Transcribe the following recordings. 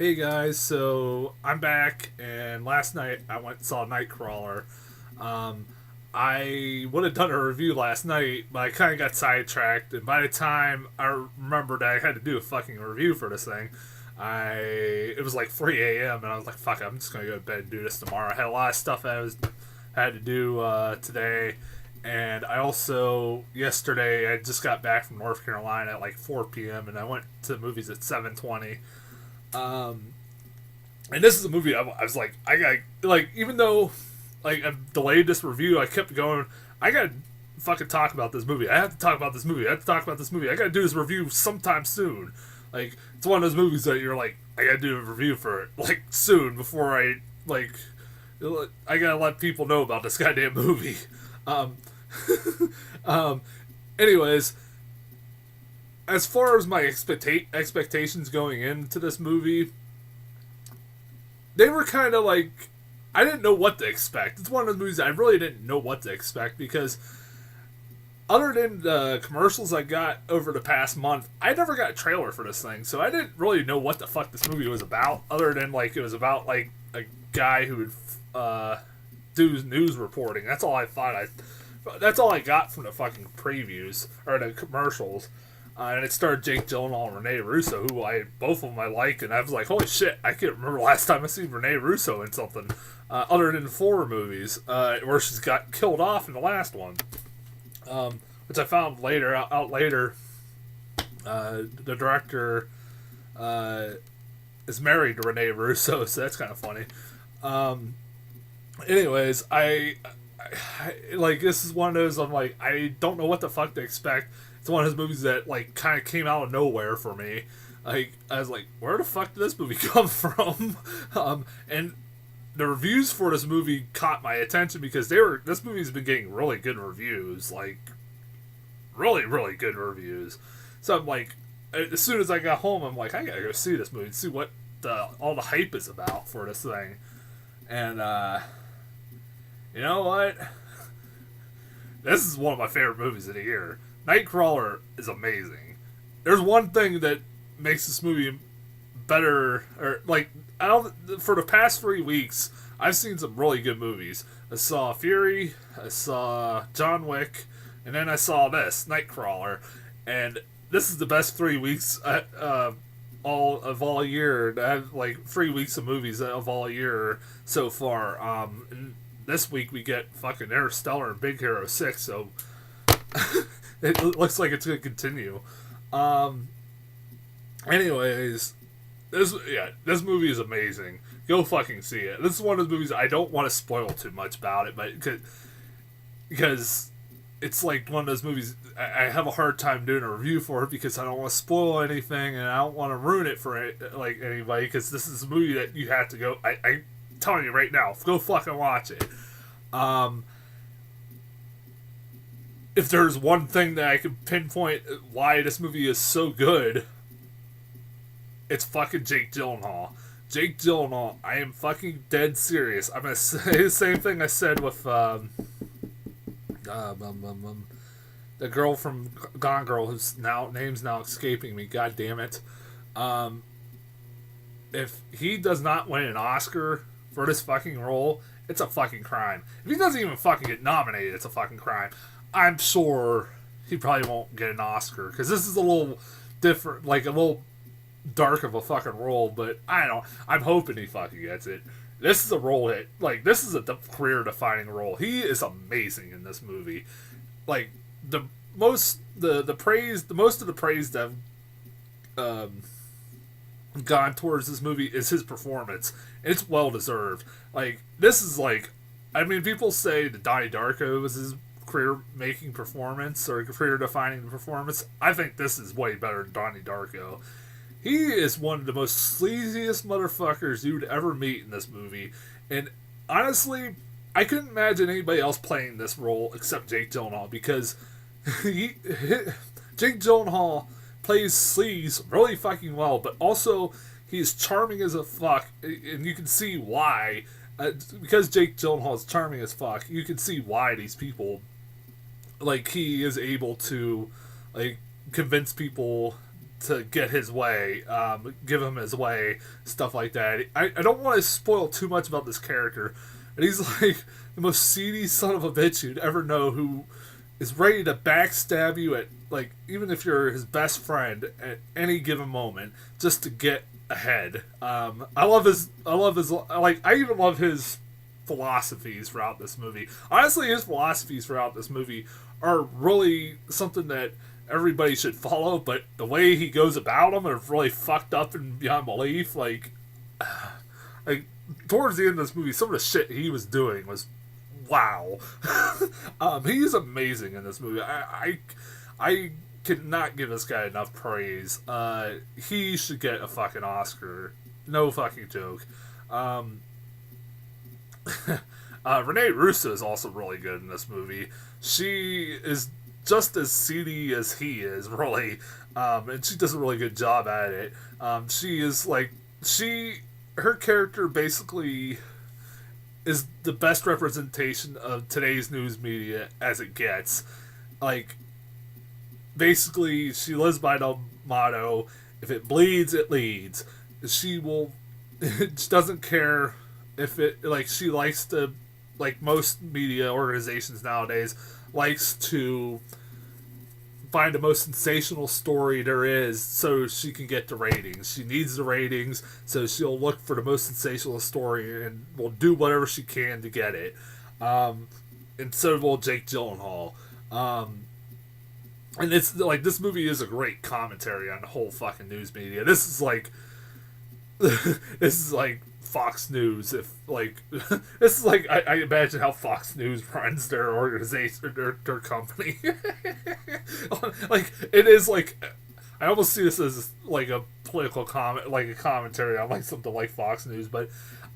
Hey guys, so I'm back, and last night I went and saw Nightcrawler. Um, I would have done a review last night, but I kind of got sidetracked, and by the time I remembered I had to do a fucking review for this thing, it was like 3 a.m. and I was like, fuck, I'm just gonna go to bed and do this tomorrow. I had a lot of stuff had to do today, and I also yesterday I just got back from North Carolina at like 4 p.m. and I went to the movies at 7:20. Um, and this is a movie I was like, I got, like, even though, like, I've delayed this review, I kept going, I gotta fucking talk about this movie. I have to talk about this movie. I have to talk about this movie. I gotta do this review sometime soon. Like, it's one of those movies that you're like, I gotta do a review for it, like, soon, before like, I gotta let people know about this goddamn movie. Um, um, anyways, as far as my expectations going into this movie, they were kind of like, I didn't know what to expect. It's one of those movies I really didn't know what to expect because other than the commercials I got over the past month, I never got a trailer for this thing, so I didn't really know what the fuck this movie was about. Other than like it was about like a guy who would do news reporting. That's all I thought. That's all I got from the fucking previews or the commercials. And it starred Jake Gyllenhaal and Rene Russo, who both of them I like, and I was like, holy shit, I can't remember last time I seen Rene Russo in something other than 4 movies, where she's got killed off in the last one, which I found out later. The director is married to Rene Russo, so that's kind of funny. Anyways, I like, this is one of those, I'm like, I don't know what the fuck to expect. It's one of those movies that, like, kind of came out of nowhere for me. Like, I was like, where the fuck did this movie come from? And the reviews for this movie caught my attention because this movie's been getting really good reviews. Like, really, really good reviews. So I'm like, as soon as I got home, I'm like, I gotta go see this movie and see what all the hype is about for this thing. And, you know what? This is one of my favorite movies of the year. Nightcrawler is amazing. There's one thing that makes this movie better, or like, for the past 3 weeks, I've seen some really good movies. I saw Fury, I saw John Wick, and then I saw this Nightcrawler, and this is the best 3 weeks all year. I have like 3 weeks of movies of all year so far. And this week we get fucking Interstellar and Big Hero 6, so it looks like it's going to continue. Anyways, this movie is amazing. Go fucking see it. This is one of those movies I don't want to spoil too much about it, but because it's like one of those movies I have a hard time doing a review for it because I don't want to spoil anything and I don't want to ruin it for like anybody, because this is a movie that you have to go. I'm telling you right now, go fucking watch it. If there's one thing that I can pinpoint why this movie is so good, it's fucking Jake Gyllenhaal. Jake Gyllenhaal, I am fucking dead serious. I'm gonna say the same thing I said with the girl from Gone Girl, whose name's now escaping me. God damn it. If he does not win an Oscar for this fucking role, it's a fucking crime. If he doesn't even fucking get nominated, it's a fucking crime. I'm sure he probably won't get an Oscar, because this is a little different, like a little dark of a fucking role, but I don't know. I'm hoping he fucking gets it. This is a role that, like, this is a career-defining role. He is amazing in this movie. Like, the most of the praise that gone towards this movie is his performance. It's well deserved. Like, this is like, I mean, people say that Donnie Darko was his career-making performance or career-defining performance. I think this is way better than Donnie Darko. He is one of the most sleaziest motherfuckers you'd ever meet in this movie, and honestly, I couldn't imagine anybody else playing this role except Jake Gyllenhaal, because Jake Gyllenhaal plays sleaze really fucking well, but also he's charming as a fuck, and you can see why. Because Jake Gyllenhaal is charming as fuck, you can see why these people, like, he is able to, like, convince people to get his way, give him his way, stuff like that. I don't want to spoil too much about this character, and he's like the most seedy son of a bitch you'd ever know, who is ready to backstab you at, like, even if you're his best friend at any given moment, just to get ahead. I love his, like, I even love his philosophies throughout this movie. Honestly, his philosophies throughout this movie are really something that everybody should follow, but the way he goes about them are really fucked up and beyond belief. Like towards the end of this movie, some of the shit he was doing was wow. He's amazing in this movie. I cannot give this guy enough praise. He should get a fucking Oscar. No fucking joke. Renee Russo is also really good in this movie. She is just as seedy as he is, really, and she does a really good job at it. She is like, her character basically is the best representation of today's news media as it gets. Like, basically, she lives by the motto, if it bleeds, it leads. She will, she doesn't care if it, like, she likes to, like most media organizations nowadays, likes to find the most sensational story there is so she can get the ratings. She needs the ratings, so she'll look for the most sensational story and will do whatever she can to get it. And so will Jake Gyllenhaal. And it's like, this movie is a great commentary on the whole fucking news media. This is like this is like Fox News, if like this is like, I imagine how Fox News runs their organization, their company. Like, it is like, I almost see this as like a political comment, like a commentary on like something like Fox News, but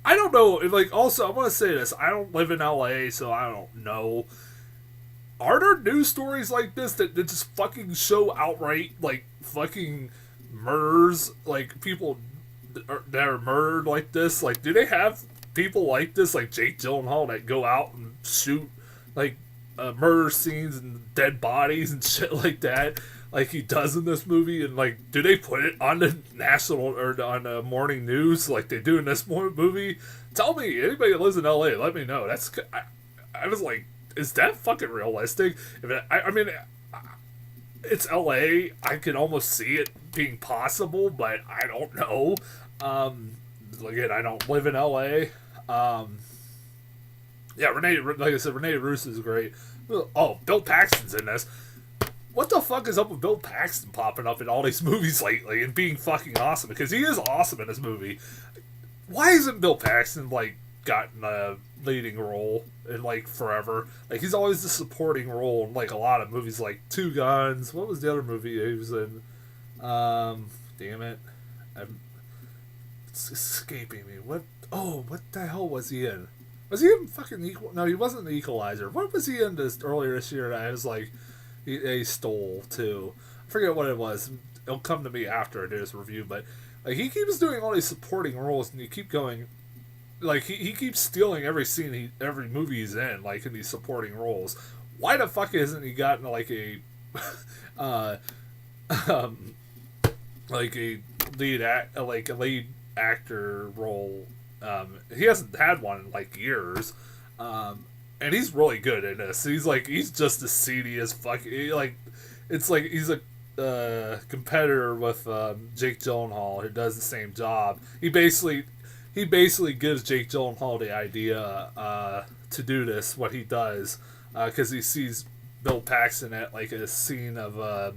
I don't know. Like, also, I want to say this: I don't live in LA, so I don't know. Are there news stories like this that just fucking show outright like fucking murders, like people that are murdered like this? Like, do they have people like this, like Jake Gyllenhaal, that go out and shoot like murder scenes and dead bodies and shit like that, like he does in this movie? And like, do they put it on the national or on the morning news like they do in this movie? Tell me, anybody that lives in LA, let me know. That's, I was like, is that fucking realistic? I mean, it's LA. I can almost see it being possible, but I don't know. Again, I don't live in LA. Yeah, like I said, Renee Russo is great. Oh, Bill Paxton's in this. What the fuck is up with Bill Paxton popping up in all these movies lately and being fucking awesome? Because he is awesome in this movie. Why isn't Bill Paxton, like, gotten a leading role in, like, forever? Like, he's always the supporting role in, like, a lot of movies, like Two Guns. What was the other movie he was in? Damn it. It's escaping me. What the hell was he in? Was he in fucking No, he wasn't the Equalizer. What was he in earlier this year that I was like, he stole, too? I forget what it was. It'll come to me after I do this review, but like, he keeps doing all these supporting roles, and you keep going, like, he keeps stealing every scene, every movie he's in, like, in these supporting roles. Why the fuck hasn't he gotten, like, a like a lead actor role? He hasn't had one in, like, years. And he's really good in this. He's just as seedy as fuck. It's like he's a competitor with Jake Gyllenhaal, who does the same job. He basically gives Jake Gyllenhaal the idea to do this, what he does, because he sees Bill Paxton at like a scene of a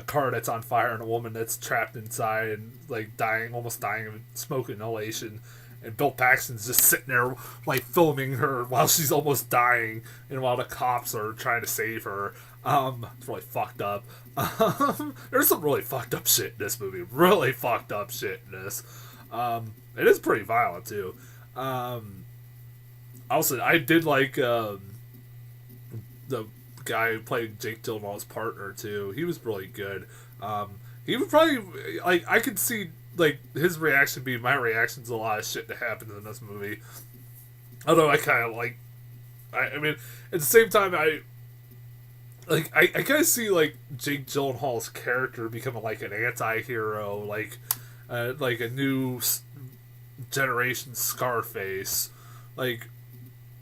car that's on fire and a woman that's trapped inside and like almost dying of smoke inhalation. And Bill Paxton's just sitting there, like, filming her while she's almost dying, and while the cops are trying to save her. It's really fucked up. There's some really fucked up shit in this movie. Really fucked up shit in this. It is pretty violent, too. Also, I did like the guy who played Jake Gyllenhaal's partner, too. He was really good. He would probably, like, I could see, like, his reaction being my reaction to a lot of shit that happens in this movie. Although I kind of like, I mean, at the same time, like I kind of see like Jake Gyllenhaal's character becoming like an anti-hero, like a new generation Scarface, like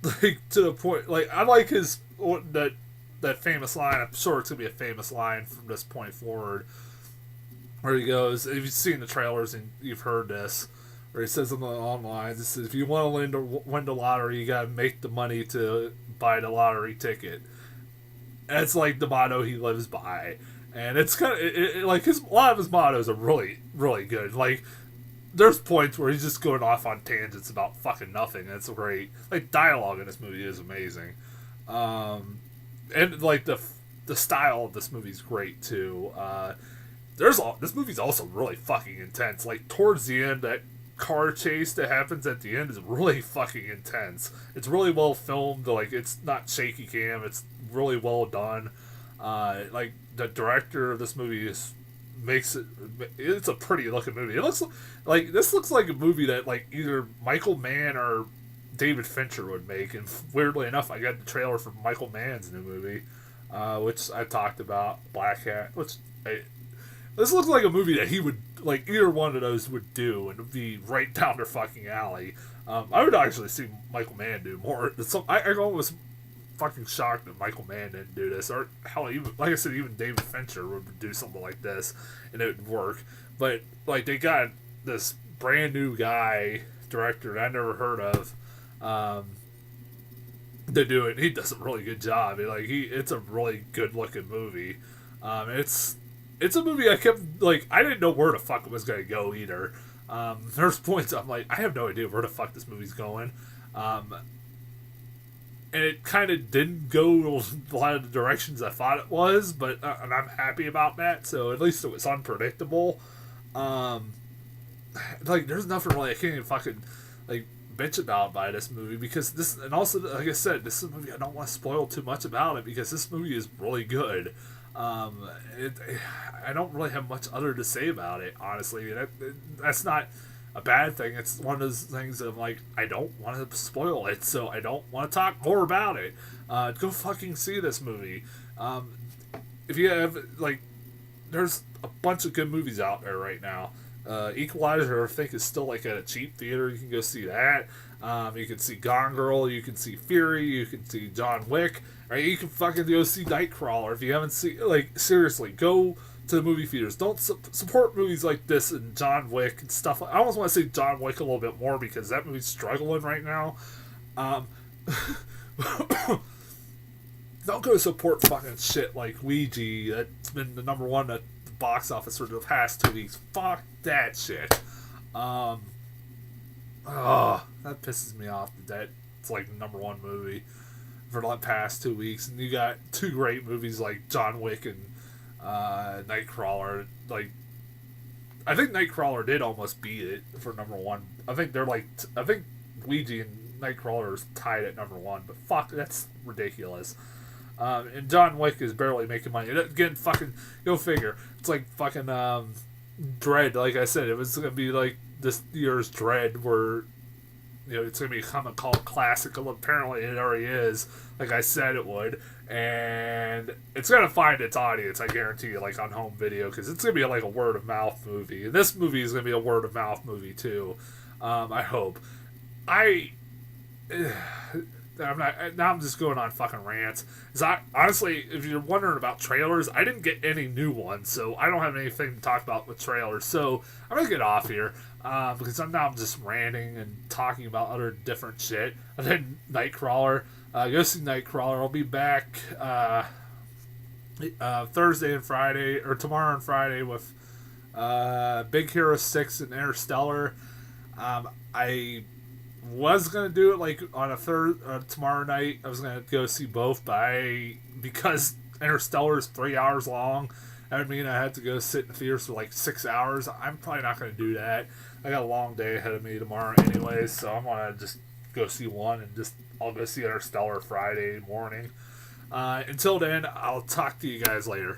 like to the point. Like I like his that famous line. I'm sure it's gonna be a famous line from this point forward, where he goes. If you've seen the trailers and you've heard this, where he says on the online, "This is if you want to win the lottery, you gotta make the money to buy the lottery ticket." And it's like the motto he lives by, and it's kind of like a lot of his mottos are really really good. Like there's points where he's just going off on tangents about fucking nothing, and it's great. Like dialogue in this movie is amazing, and like the style of this movie is great too. This movie's also really fucking intense. Like towards the end, that car chase that happens at the end is really fucking intense. It's really well filmed. Like it's not shaky cam. It's really well done. Like the director of this movie makes it. It's a pretty looking movie. It looks like this looks like a movie that like either Michael Mann or David Fincher would make. And weirdly enough, I got the trailer for Michael Mann's new movie, which I talked about, Black Hat. This looks like a movie that he would like. Either one of those would do, and it'd be right down their fucking alley. I would actually see Michael Mann do more. I was fucking shocked that Michael Mann didn't do this, or hell, even like I said, even David Fincher would do something like this, and it would work. But like they got this brand new guy director that I never heard of to do it. And he does a really good job. It's a really good looking movie. It's a movie I kept like I didn't know where the fuck it was gonna go either. There's points I'm like I have no idea where the fuck this movie's going. And it kind of didn't go a lot of the directions I thought it was, but and I'm happy about that. So at least it was unpredictable. Like there's nothing really I can't even fucking like bitch about by this movie because this, and also like I said, this is a movie I don't want to spoil too much about it because this movie is really good. I don't really have much other to say about it, honestly. That's not a bad thing. It's one of those things that I'm like, I don't want to spoil it, so I don't want to talk more about it. Go fucking see this movie. If you have, like, there's a bunch of good movies out there right now. Equalizer, I think, is still, like, at a cheap theater. You can go see that. You can see Gone Girl. You can see Fury. You can see John Wick. Right? You can fucking go see Nightcrawler. If you haven't seen, like, seriously, go to the movie theaters. Don't support movies like this and John Wick and stuff. I almost want to say John Wick a little bit more because that movie's struggling right now. Don't go support fucking shit like Ouija that's been the number one at the box office for the past 2 weeks. Fuck that shit. That pisses me off that it's like the number one movie for the past 2 weeks, and you got two great movies like John Wick and Nightcrawler. Like, I think Nightcrawler did almost beat it for number one. I think I think Ouija and Nightcrawler is tied at number one, but fuck, that's ridiculous. And John Wick is barely making money. Again, fucking, go figure. It's like fucking Dread. Like I said, it was gonna be like this year's Dread, where it's gonna become a cult classic. Apparently, it already is. Like I said, it would, and it's gonna find its audience. I guarantee you, like on home video, because it's gonna be like a word of mouth movie. And this movie is gonna be a word of mouth movie too. I hope. I'm not. Now I'm just going on fucking rants. Honestly, if you're wondering about trailers, I didn't get any new ones, so I don't have anything to talk about with trailers. So I'm gonna get off here because I'm just ranting and talking about other different shit. And then Nightcrawler. Go see Nightcrawler. I'll be back Thursday and Friday, or tomorrow and Friday with Big Hero 6 and Interstellar. I was gonna do it like on a tomorrow night. I was gonna go see both, but because Interstellar is 3 hours long, that would mean I had to go sit in the theaters for like 6 hours. I'm probably not gonna do that. I got a long day ahead of me tomorrow anyways, so I'm gonna just go see one, and I'll go see Interstellar Friday morning. Until then, I'll talk to you guys later.